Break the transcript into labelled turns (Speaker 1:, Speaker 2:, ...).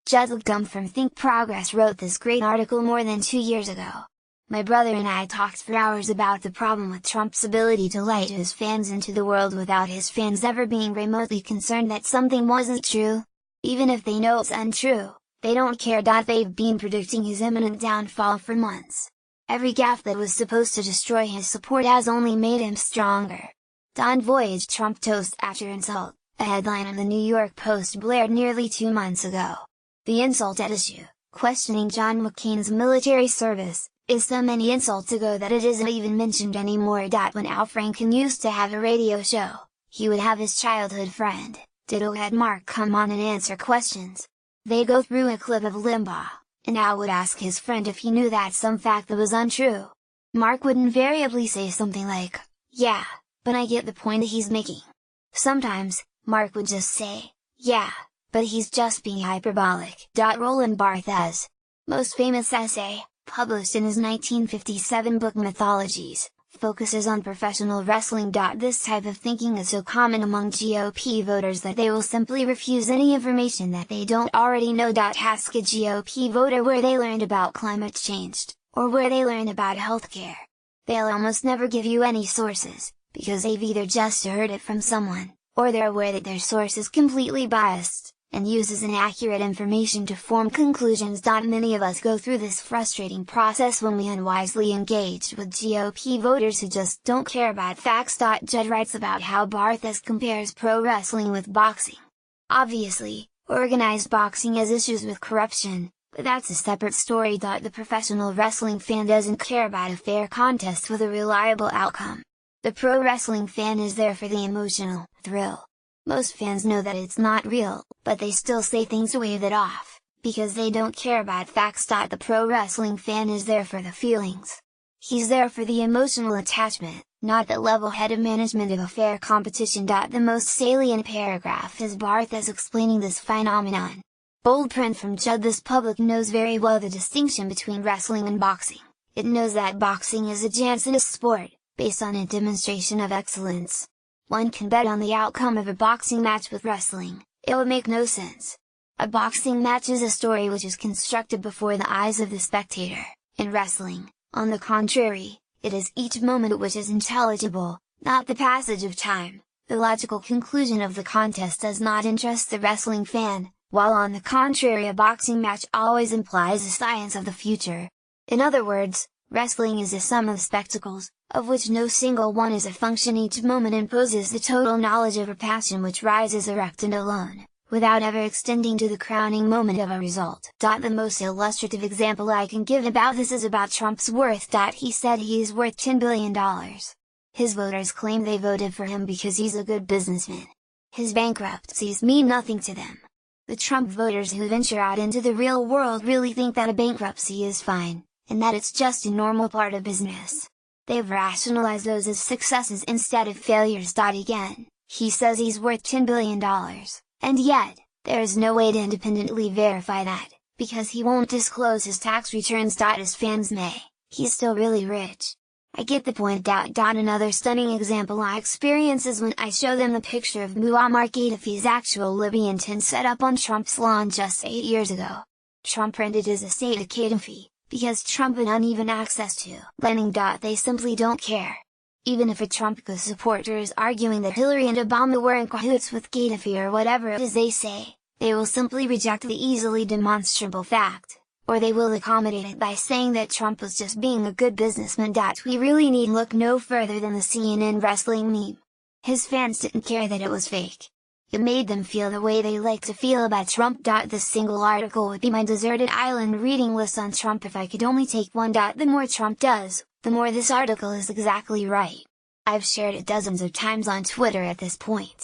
Speaker 1: Judd from Think Progress wrote this great article more than 2 years ago. My brother and I talked for hours about the problem with Trump's ability to lie to his fans into the world without his fans ever being remotely concerned that something wasn't true. Even if they know it's untrue, they don't care. They've been predicting his imminent downfall for months. Every gaffe that was supposed to destroy his support has only made him stronger. Don Voyage Trump toast after insult, a headline on the New York Post blared nearly 2 months ago. The insult at issue, questioning John McCain's military service, is so many insults ago that it isn't even mentioned anymore. When Al Franken used to have a radio show, he would have his childhood friend, Ditto Head Mark, come on and answer questions. They'd go through a clip of Limbaugh, and Al would ask his friend if he knew that some fact that was untrue. Mark would invariably say something like, "Yeah, but I get the point that he's making." Sometimes, Mark would just say, "Yeah, but he's just being hyperbolic." Roland Barthes' most famous essay, published in his 1957 book Mythologies, focuses on professional wrestling. This type of thinking is so common among GOP voters that they will simply refuse any information that they don't already know. Ask a GOP voter where they learned about climate change, or where they learned about healthcare. They'll almost never give you any sources, because they've either just heard it from someone, or they're aware that their source is completely biased, and uses inaccurate information to form conclusions. Many of us go through this frustrating process when we unwisely engage with GOP voters who just don't care about facts. Judd writes about how Barthes compares pro wrestling with boxing. Obviously, organized boxing has issues with corruption, but that's a separate story. The professional wrestling fan doesn't care about a fair contest with a reliable outcome. The pro wrestling fan is there for the emotional thrill. Most fans know that it's not real, but they still say things to wave it off, because they don't care about facts. The pro wrestling fan is there for the feelings. He's there for the emotional attachment, not the level-headed management of a fair competition. The most salient paragraph is Barthes explaining this phenomenon. Bold print from Judd: "This public knows very well the distinction between wrestling and boxing. It knows that boxing is a Jansenist sport, based on a demonstration of excellence. One can bet on the outcome of a boxing match. With wrestling, it would make no sense. A boxing match is a story which is constructed before the eyes of the spectator. In wrestling, on the contrary, it is each moment which is intelligible, not the passage of time. The logical conclusion of the contest does not interest the wrestling fan, while on the contrary a boxing match always implies a science of the future. In other words, wrestling is a sum of spectacles, of which no single one is a function. Each moment imposes the total knowledge of a passion which rises erect and alone, without ever extending to the crowning moment of a result." The most illustrative example I can give about this is about Trump's worth. He said he is worth $10 billion. His voters claim they voted for him because he's a good businessman. His bankruptcies mean nothing to them. The Trump voters who venture out into the real world really think that a bankruptcy is fine, and that it's just a normal part of business. They've rationalized those as successes instead of failures. Again, he says he's worth $10 billion, and yet, there is no way to independently verify that, because he won't disclose his tax returns. His fans may, he's still really rich. I get the point. Another stunning example I experience is when I show them the picture of Muammar Gaddafi's actual Libyan tent set up on Trump's lawn just 8 years ago. Trump rented his estate to Gaddafi, because Trump had uneven access to lending. They simply don't care. Even if a Trump supporter is arguing that Hillary and Obama were in cahoots with Gaddafi or whatever it is they say, they will simply reject the easily demonstrable fact, or they will accommodate it by saying that Trump was just being a good businessman. We really need look no further than the CNN wrestling meme. His fans didn't care that it was fake. It made them feel the way they like to feel about Trump. This single article would be my deserted island reading list on Trump if I could only take one. The more Trump does, the more this article is exactly right. I've shared it dozens of times on Twitter at this point.